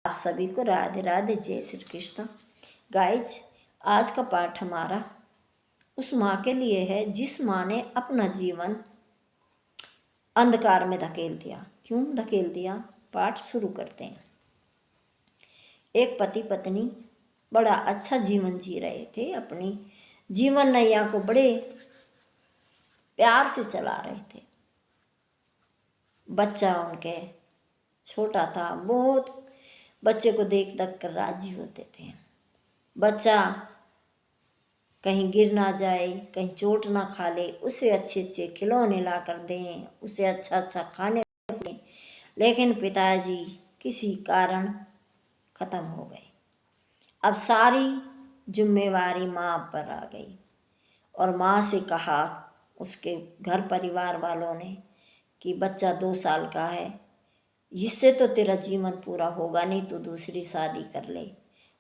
आप सभी को राधे राधे, जय श्री कृष्ण। गाइज, आज का पाठ हमारा उस माँ के लिए है जिस माँ ने अपना जीवन अंधकार में धकेल दिया। क्यों धकेल दिया? पाठ शुरू करते हैं। एक पति पत्नी बड़ा अच्छा जीवन जी रहे थे, अपनी जीवन नैया को बड़े प्यार से चला रहे थे। बच्चा उनके छोटा था, बहुत बच्चे को देख देख कर राजी होते थे। बच्चा कहीं गिर ना जाए, कहीं चोट ना खा ले, उसे अच्छे अच्छे खिलौने ला कर दें, उसे अच्छा अच्छा खाने दें। लेकिन पिताजी किसी कारण ख़त्म हो गए। अब सारी जिम्मेवारी माँ पर आ गई और माँ से कहा उसके घर परिवार वालों ने कि बच्चा 2 साल का है, इससे तो तेरा जीवन पूरा होगा नहीं, तो दूसरी शादी कर ले।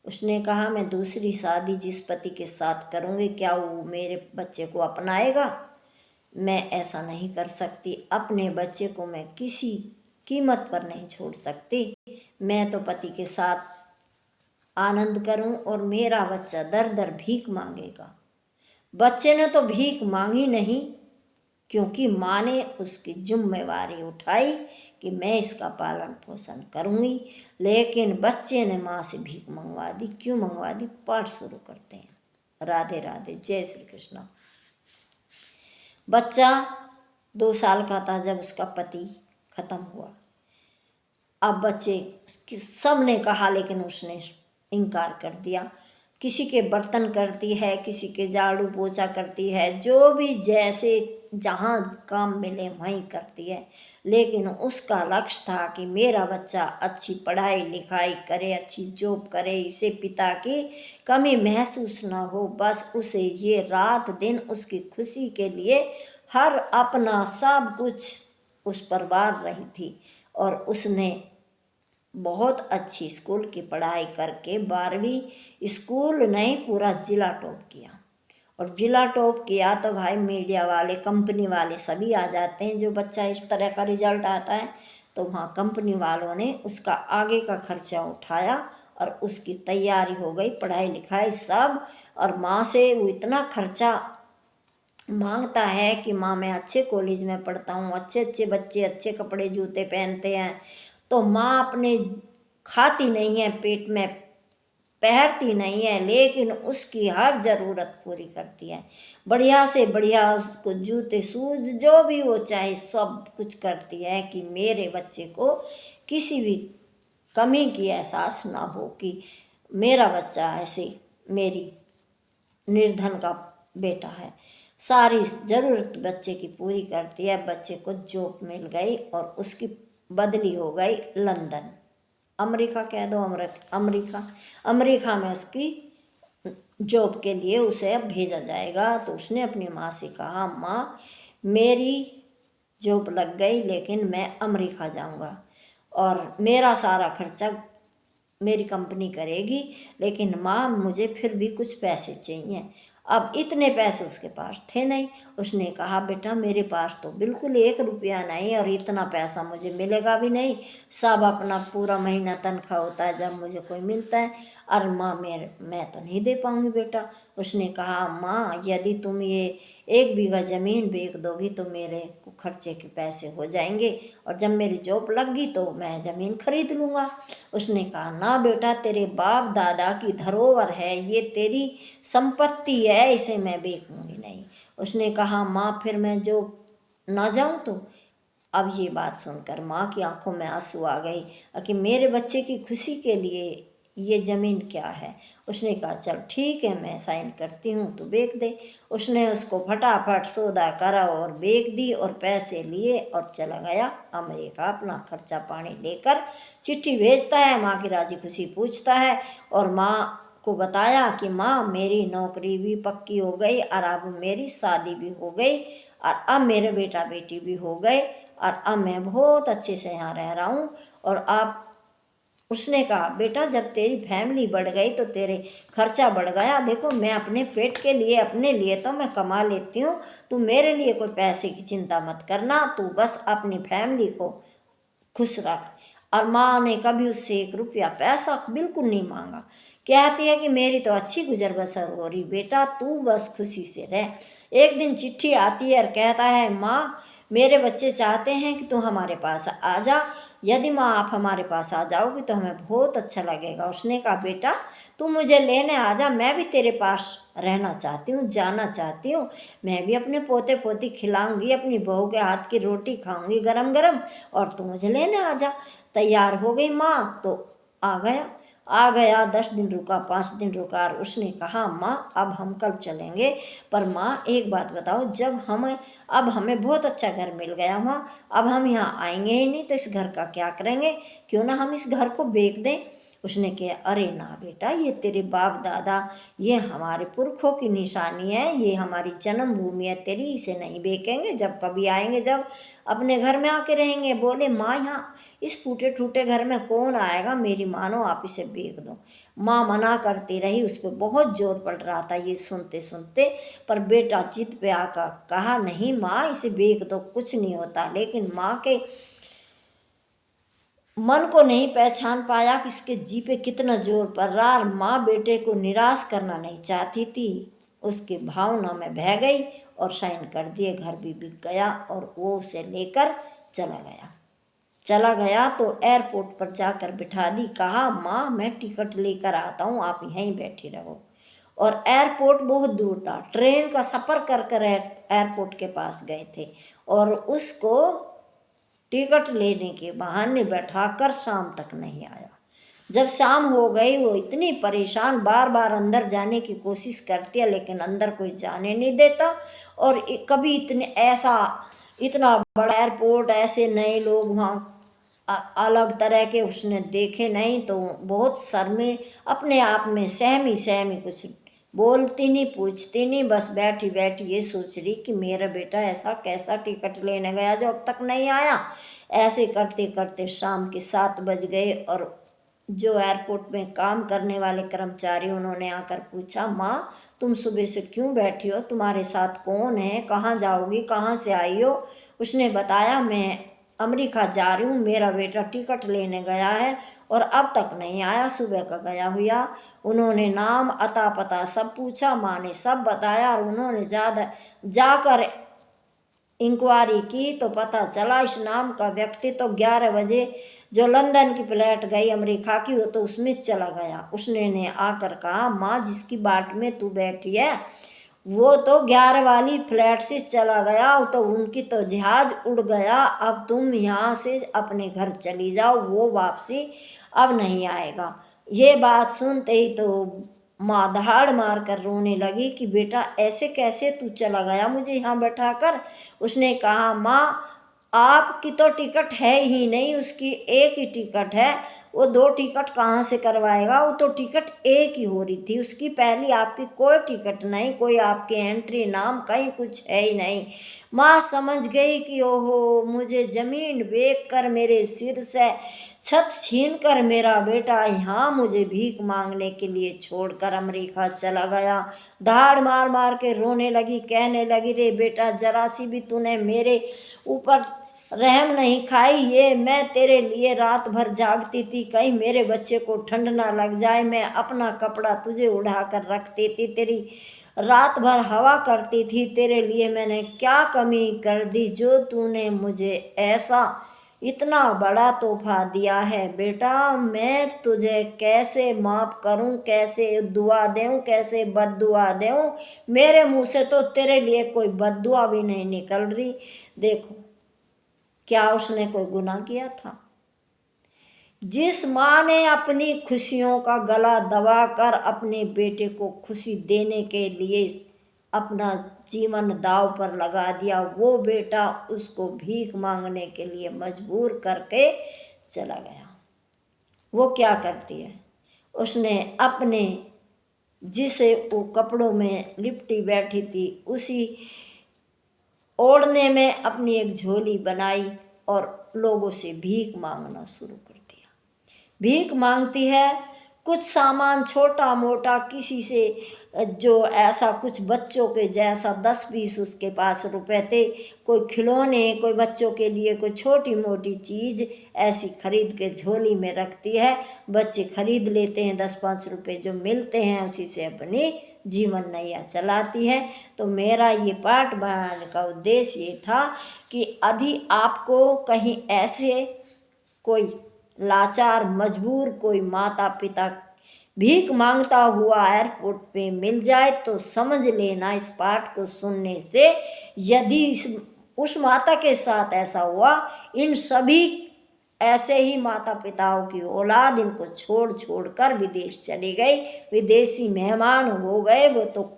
उसने कहा मैं दूसरी शादी जिस पति के साथ करूँगी, क्या वो मेरे बच्चे को अपनाएगा? मैं ऐसा नहीं कर सकती। अपने बच्चे को मैं किसी कीमत पर नहीं छोड़ सकती। मैं तो पति के साथ आनंद करूं और मेरा बच्चा दर दर भीख मांगेगा। बच्चे ने तो भीख मांगी नहीं, क्योंकि माँ ने उसकी जिम्मेवारी उठाई कि मैं इसका पालन पोषण करूँगी। लेकिन बच्चे ने माँ से भीख मंगवा दी। क्यों मंगवा दी? पाठ शुरू करते हैं। राधे राधे, जय श्री कृष्ण। बच्चा 2 साल का था जब उसका पति खत्म हुआ। अब बच्चे सब ने कहा, लेकिन उसने इनकार कर दिया। किसी के बर्तन करती है, किसी के झाड़ू पोछा करती है, जो भी जैसे जहाँ काम मिले वहीं करती है। लेकिन उसका लक्ष्य था कि मेरा बच्चा अच्छी पढ़ाई लिखाई करे, अच्छी जॉब करे, इसे पिता की कमी महसूस ना हो। बस उसे ये रात दिन उसकी खुशी के लिए हर अपना सब कुछ उस पर वार रही थी। और उसने बहुत अच्छी स्कूल की पढ़ाई करके 12वीं स्कूल नहीं पूरा ज़िला टॉप किया। और ज़िला टॉप किया तो भाई मीडिया वाले, कंपनी वाले सभी आ जाते हैं। जो बच्चा इस तरह का रिजल्ट आता है तो वहाँ कंपनी वालों ने उसका आगे का खर्चा उठाया और उसकी तैयारी हो गई, पढ़ाई लिखाई सब। और माँ से वो इतना खर्चा मांगता है कि माँ मैं अच्छे कॉलेज में पढ़ता हूँ, अच्छे अच्छे बच्चे अच्छे कपड़े जूते पहनते हैं, तो माँ अपने खाती नहीं है, पेट में पहनती नहीं है, लेकिन उसकी हर ज़रूरत पूरी करती है। बढ़िया से बढ़िया उसको जूते शूज जो भी वो चाहे सब कुछ करती है कि मेरे बच्चे को किसी भी कमी की एहसास ना हो कि मेरा बच्चा ऐसे मेरी निर्धन का बेटा है। सारी जरूरत बच्चे की पूरी करती है। बच्चे को जॉब मिल गई और उसकी बदली हो गई लंदन, अमेरिका कह दो, अमेरिका में उसकी जॉब के लिए उसे अब भेजा जाएगा। तो उसने अपनी माँ से कहा, माँ मेरी जॉब लग गई लेकिन मैं अमेरिका जाऊँगा और मेरा सारा खर्चा मेरी कंपनी करेगी, लेकिन माँ मुझे फिर भी कुछ पैसे चाहिए। अब इतने पैसे उसके पास थे नहीं। उसने कहा, बेटा मेरे पास तो बिल्कुल 1 रुपया नहीं और इतना पैसा मुझे मिलेगा भी नहीं। सब अपना पूरा महीना तनख्वाह होता है जब मुझे कोई मिलता है। और माँ मैं तो नहीं दे पाऊँगी बेटा। उसने कहा, माँ यदि तुम ये 1 बीघा ज़मीन बेच दोगी तो मेरे को खर्चे के पैसे हो जाएंगे और जब मेरी जॉब लगी तो मैं ज़मीन खरीद लूँगा। उसने कहा, ना बेटा तेरे बाप दादा की धरोहर है, ये तेरी संपत्ति है, इसे मैं बेचूंगी नहीं। उसने कहा, माँ फिर मैं जो ना जाऊँ तो? अब ये बात सुनकर माँ की आंखों में आंसू आ गई कि मेरे बच्चे की खुशी के लिए ये ज़मीन क्या है। उसने कहा, चल ठीक है मैं साइन करती हूँ, तो बेच दे। उसने उसको फटाफट सौदा करा और बेच दी और पैसे लिए और चला गया अमेरिका। अपना खर्चा पानी लेकर चिट्ठी भेजता है, माँ की राजी खुशी पूछता है और माँ को बताया कि माँ मेरी नौकरी भी पक्की हो गई और अब मेरी शादी भी हो गई और अब मेरे बेटा बेटी भी हो गए और अब मैं बहुत अच्छे से यहाँ रह रहा हूँ। और अब उसने कहा, बेटा जब तेरी फैमिली बढ़ गई तो तेरे खर्चा बढ़ गया। देखो मैं अपने पेट के लिए, अपने लिए तो मैं कमा लेती हूँ, तू मेरे लिए कोई पैसे की चिंता मत करना, तू बस अपनी फैमिली को खुश रख। और माँ ने कभी उससे 1 रुपया पैसा बिल्कुल नहीं मांगा। कहती है कि मेरी तो अच्छी गुजर बसर हो रही बेटा, तू बस खुशी से रह। एक दिन चिट्ठी आती है और कहता है, माँ मेरे बच्चे चाहते हैं कि तू हमारे पास आ जा। यदि माँ आप हमारे पास आ जाओगी तो हमें बहुत अच्छा लगेगा। उसने कहा, बेटा तू मुझे लेने आ जा, मैं भी तेरे पास रहना चाहती हूँ, जाना चाहती हूँ। मैं भी अपने पोते पोती खिलाऊंगी, अपनी बहू के हाथ की रोटी खाऊंगी गरम गरम, और तू मुझे लेने आ जा। तैयार हो गई माँ तो आ गया 10 दिन रुका, 5 दिन रुका, और उसने कहा, माँ अब हम कल चलेंगे, पर माँ एक बात बताओ, अब हमें बहुत अच्छा घर मिल गया माँ, अब हम यहाँ आएंगे ही नहीं तो इस घर का क्या करेंगे, क्यों ना हम इस घर को बेच दें। उसने कहा, अरे ना बेटा, ये तेरे बाप दादा, ये हमारे पुरखों की निशानी है, ये हमारी जन्मभूमि है तेरी, इसे नहीं बेचेंगे, जब कभी आएंगे जब अपने घर में आके रहेंगे। बोले, माँ यहाँ इस टूटे टूटे घर में कौन आएगा, मेरी मानो आप इसे बेच दो। माँ मना करती रही, उस पर बहुत जोर पड़ रहा था ये सुनते सुनते, पर बेटा जिद पे आकर कहा, नहीं माँ इसे बेच दो, कुछ नहीं होता। लेकिन माँ के मन को नहीं पहचान पाया कि इसके जी पे कितना जोर पड़ रहा, और माँ बेटे को निराश करना नहीं चाहती थी। उसकी भावना में बह गई और साइन कर दिए, घर भी बिक गया, और वो उसे लेकर चला गया तो एयरपोर्ट पर जाकर बिठा दी। कहा, माँ मैं टिकट लेकर आता हूँ, आप यहीं बैठी रहो। और एयरपोर्ट बहुत दूर था, ट्रेन का सफ़र कर कर एयरपोर्ट के पास गए थे, और उसको टिकट लेने के बहाने बैठाकर शाम तक नहीं आया। जब शाम हो गई, वो इतनी परेशान, बार बार अंदर जाने की कोशिश करती है लेकिन अंदर कोई जाने नहीं देता। और कभी इतना बड़ा एयरपोर्ट, ऐसे नए लोग वहाँ अलग तरह के उसने देखे नहीं, तो बहुत शर्मे, अपने आप में सहमी कुछ बोलती नहीं, पूछती नहीं, बस बैठी बैठी ये सोच रही कि मेरा बेटा ऐसा कैसा टिकट लेने गया जो अब तक नहीं आया। ऐसे करते करते शाम के 7 बज गए, और जो एयरपोर्ट में काम करने वाले कर्मचारी, उन्होंने आकर पूछा, माँ तुम सुबह से क्यों बैठी हो, तुम्हारे साथ कौन है, कहाँ जाओगी, कहाँ से आई हो। उसने बताया, मैं अमेरिका जा रही हूँ, मेरा बेटा टिकट लेने गया है और अब तक नहीं आया, सुबह का गया हुआ। उन्होंने नाम अता पता सब पूछा, माँ ने सब बताया, और उन्होंने जाकर इंक्वायरी की तो पता चला इस नाम का व्यक्ति तो 11 बजे जो लंदन की फ्लाइट गई अमेरिका की, वो तो उसमें चला गया। उसने ने आकर कहा, माँ जिसकी बाट में तू बैठी है वो तो 11 वाली फ्लाइट से चला गया, तो उनकी तो जहाज उड़ गया, अब तुम यहाँ से अपने घर चली जाओ, वो वापसी अब नहीं आएगा। ये बात सुनते ही तो माँ दहाड़ मार कर रोने लगी कि बेटा ऐसे कैसे तू चला गया मुझे यहाँ बैठा कर। उसने कहा, माँ आपकी तो टिकट है ही नहीं, उसकी एक ही टिकट है, वो 2 टिकट कहाँ से करवाएगा, वो तो टिकट एक ही हो रही थी उसकी, पहली आपकी कोई टिकट नहीं, कोई आपकी एंट्री नाम कहीं कुछ है ही नहीं। माँ समझ गई कि ओहो, मुझे ज़मीन बेच कर, मेरे सिर से छत छीन कर मेरा बेटा यहाँ मुझे भीख मांगने के लिए छोड़कर अमेरिका चला गया। दहाड़ मार मार के रोने लगी, कहने लगी, रे बेटा जरा सी भी तूने मेरे ऊपर रहम नहीं खाई, ये मैं तेरे लिए रात भर जागती थी, कहीं मेरे बच्चे को ठंड ना लग जाए, मैं अपना कपड़ा तुझे उड़ा कर रखती थी, तेरी रात भर हवा करती थी, तेरे लिए मैंने क्या कमी कर दी जो तूने मुझे ऐसा इतना बड़ा तोहफा दिया है। बेटा मैं तुझे कैसे माफ़ करूं, कैसे दुआ दूं, कैसे बद्दुआ दूं, मेरे मुंह से तो तेरे लिए कोई बद्दुआ भी नहीं निकल रही। देखो क्या उसने कोई गुनाह किया था। जिस माँ ने अपनी खुशियों का गला दबाकर अपने बेटे को खुशी देने के लिए अपना जीवन दांव पर लगा दिया, वो बेटा उसको भीख मांगने के लिए मजबूर करके चला गया। वो क्या करती है, उसने अपने जिसे वो कपड़ों में लिपटी बैठी थी उसी ओढ़ने में अपनी एक झोली बनाई और लोगों से भीख मांगना शुरू कर दिया। भीख मांगती है कुछ सामान छोटा मोटा किसी से जो ऐसा कुछ बच्चों के जैसा 10-20 उसके पास रुपए थे, कोई खिलौने, कोई बच्चों के लिए कोई छोटी मोटी चीज़ ऐसी खरीद के झोली में रखती है। बच्चे खरीद लेते हैं, 10-5 रुपए जो मिलते हैं उसी से अपनी जीवन नैया चलाती है। तो मेरा ये पाठ बनाने का उद्देश्य ये था कि यदि आपको कहीं ऐसे कोई लाचार मजबूर कोई माता पिता भीख मांगता हुआ एयरपोर्ट पे मिल जाए तो समझ लेना इस पाठ को सुनने से, यदि उस माता के साथ ऐसा हुआ, इन सभी ऐसे ही माता पिताओं की औलाद इनको छोड़ छोड़ कर विदेश चली गई, विदेशी मेहमान हो गए, वो तो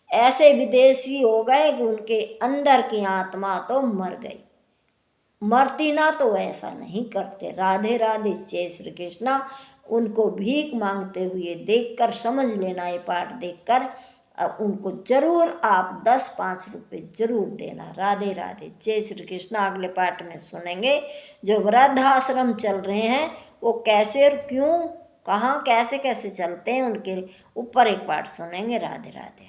ऐसे विदेशी हो गए कि उनके अंदर की आत्मा तो मर गई। मरती ना तो ऐसा नहीं करते। राधे राधे, जय श्री कृष्णा। उनको भीख मांगते हुए देखकर समझ लेना, ये पाठ देखकर उनको जरूर आप 10-5 रुपये जरूर देना। राधे राधे, जय श्री कृष्णा। अगले पाठ में सुनेंगे जो वृद्ध आश्रम चल रहे हैं वो कैसे और क्यों, कहाँ, कैसे कैसे चलते हैं, उनके ऊपर एक पाठ सुनेंगे। राधे राधे।